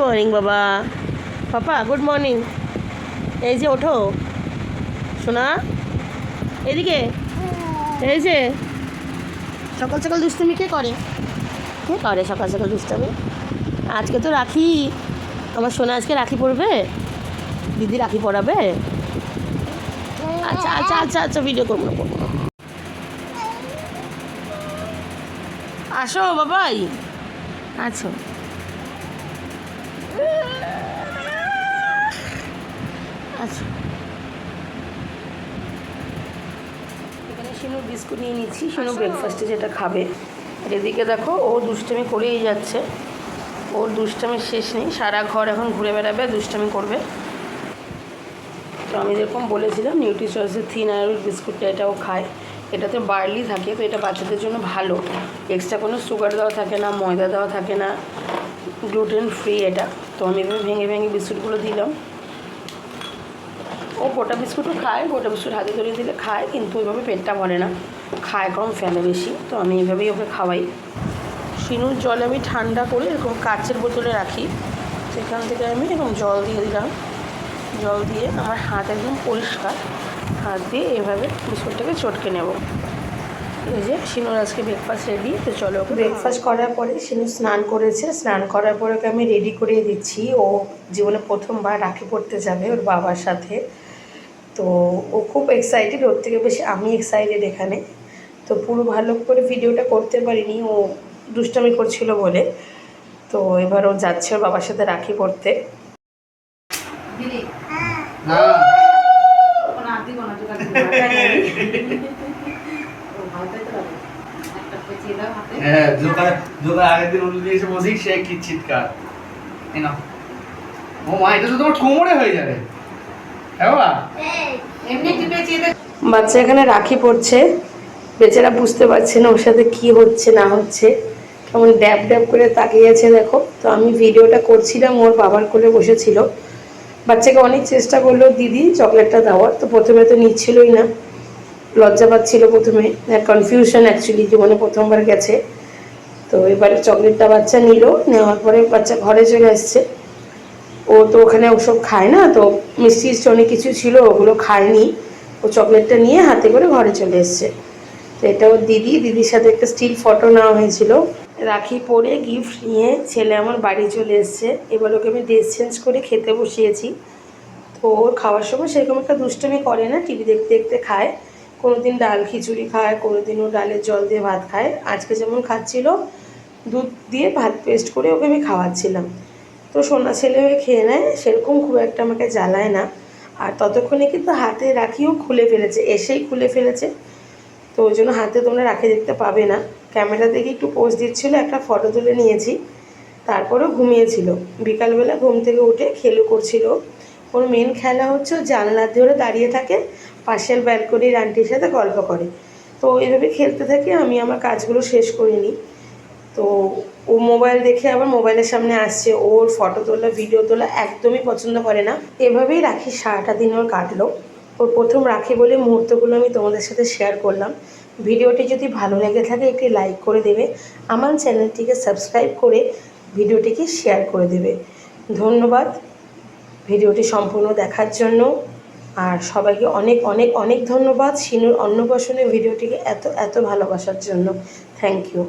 Morning বাবা। পাপা good morning. এই যে ওঠো শোনা, এদিকে। এই যে সকাল সকাল দুষ্টুমি কে করে সকাল সকাল দুষ্টুমি? আজকে তো রাখি, আমার সোনা আজকে রাখি পড়বে, দিদি রাখি পড়াবে। আচ্ছা আচ্ছা আচ্ছা আচ্ছা, ভিডিও করবো না। আসো বাবাই, আছো। আচ্ছা, এখানে শিনু বিস্কুট নিয়ে নিচ্ছি। শিনু ব্রেকফাস্টে যেটা খাবে। আর এদিকে দেখো ও দুষ্টামি করেই যাচ্ছে, ওর দুষ্টামির শেষ নেই। সারা ঘর এখন ঘুরে বেড়াবে, দুষ্টামি করবে। তো আমি যেরকম বলেছিলাম নিউট্রিচয়েসের থিন আয়োর বিস্কুটটা, এটাও খায়। এটাতে বার্লি থাকে, তো এটা বাচ্চাদের জন্য ভালো। এক্সট্রা কোনো সুগার দেওয়া থাকে না, ময়দা দেওয়া থাকে না, গ্লুটেন ফ্রি এটা। তো আমি এভাবে ভেঙে ভেঙে বিস্কুটগুলো দিলাম। ও গোটা বিস্কুটও খায়, গোটা বিস্কুট হাতে ধরিয়ে দিলে খায়, কিন্তু ওইভাবে পেটটা ভরে না, খায় কম, ফেলে বেশি। তো আমি এভাবেই ওকে খাওয়াই। শিনুর জল আমি ঠান্ডা করে এরকম কাচের বোতলে রাখি, সেখান থেকে আমি এরকম জল দিয়ে দিলাম। জল দিয়ে আমার হাত একদম পরিষ্কার, হাত দিয়ে এভাবে বিস্কুটটাকে চটকে নেব। এই যে শিনুর আজকে ব্রেকফাস্ট রেডি। তো চলো, ওকে ব্রেকফাস্ট করার পরে শিনু স্নান করেছে। স্নান করার পরে ওকে আমি রেডি করিয়ে দিচ্ছি। ও জীবনে প্রথমবার রাখি পড়তে যাবে ওর বাবার সাথে। তো ও খুব এক্সাইটেড, ওর থেকে বেশি আমি এক্সাইটেড এখানে। তো পুরো ভালো করে ভিডিওটা করতে পারিনি, ও দুষ্টামি করছিল বলে। তো এবার ও যাচ্ছে ওর বাবার সাথে রাখি পড়তে। বাচ্চা এখানে রাখি পড়ছে, বেচারা বুঝতে পারছে না ওর সাথে কি হচ্ছে না হচ্ছে, কেমন ড্যাব ড্যাব করে তাকিয়েছে দেখো। তো আমি ভিডিওটা করছিলাম, ওর বাবার কোলে বসেছিল। বাচ্চাকে অনেক চেষ্টা করলো দিদি চকলেটটা দেওয়ার, তো প্রথমে তো নিচ্ছিলই না, লজ্জা পাচ্ছিল প্রথমে, কনফিউশন অ্যাকচুয়ালি, জীবনে প্রথমবার গেছে। তো এবারে চকলেটটা বাচ্চা নিল, নেওয়ার পরে বাচ্চা ঘরে চলে আসছে। ও তো ওখানে ওসব খায় না, তো মিষ্টি অনেক কিছু ছিল, ওগুলো খায়নি। ও চকলেটটা নিয়ে হাতে করে ঘরে চলে এসছে। তো এটা ওর দিদির সাথে একটা স্টিল ফটো নেওয়া হয়েছিল। রাখি পরে গিফট নিয়ে ছেলে আমার বাড়ি চলে এসছে। এবার ওকে আমি ড্রেস চেঞ্জ করে খেতে বসিয়েছি। তো ওর খাওয়ার সময় সেরকম একটা দুষ্টুমি করে না, টিভি দেখতে দেখতে খায়। কোনো দিন ডাল খিচুড়ি খায়, কোনো দিনও ডালের জল দিয়ে ভাত খায়। আজকে যেমন খাচ্ছিল, দুধ দিয়ে ভাত পেস্ট করে ওকে আমি খাওয়াচ্ছিলাম। তো সোনা ছেলে হয়ে খেয়ে নেয়, সেরকম খুব একটা আমাকে জ্বালায় না। আর ততক্ষণে কিন্তু হাতে রাখিও খুলে ফেলেছে, এসেই খুলে ফেলেছে। তো ওই জন্য হাতে তোমরা রাখি দেখতে পাবে না। ক্যামেরা দেখে একটু পোজ দিচ্ছিলো, একটা ফটো তুলে নিয়েছি। তারপরেও ঘুমিয়েছিল। বিকালবেলা ঘুম থেকে উঠে খেলু করছিল। ওর মেন খেলা হচ্ছে ও জানলার ধরে দাঁড়িয়ে থাকে, পাশের ব্যালকনির আন্টির সাথে গল্প করে। তো এভাবে খেলতে থাকে, আমি আমার কাজগুলো শেষ করে নিই। তো ও মোবাইল দেখে আবার মোবাইলের সামনে আসছে, ওর ফটো তোলা ভিডিও তোলা একদমই পছন্দ করে না। এভাবেই রাখি সারাটা দিন ওর কাটলো। ওর প্রথম রাখি বলে মুহূর্তগুলো আমি তোমাদের সাথে শেয়ার করলাম। ভিডিওটি যদি ভালো লেগে থাকে একটি লাইক করে দেবে, আমার চ্যানেলটিকে সাবস্ক্রাইব করে ভিডিওটিকে শেয়ার করে দেবে। ধন্যবাদ ভিডিওটি সম্পূর্ণ দেখার জন্য। আর সবাইকে অনেক অনেক অনেক ধন্যবাদ শিনুর অন্নপ্রাশনের ভিডিওটিকে এত এত ভালোবাসার জন্য। Thank you.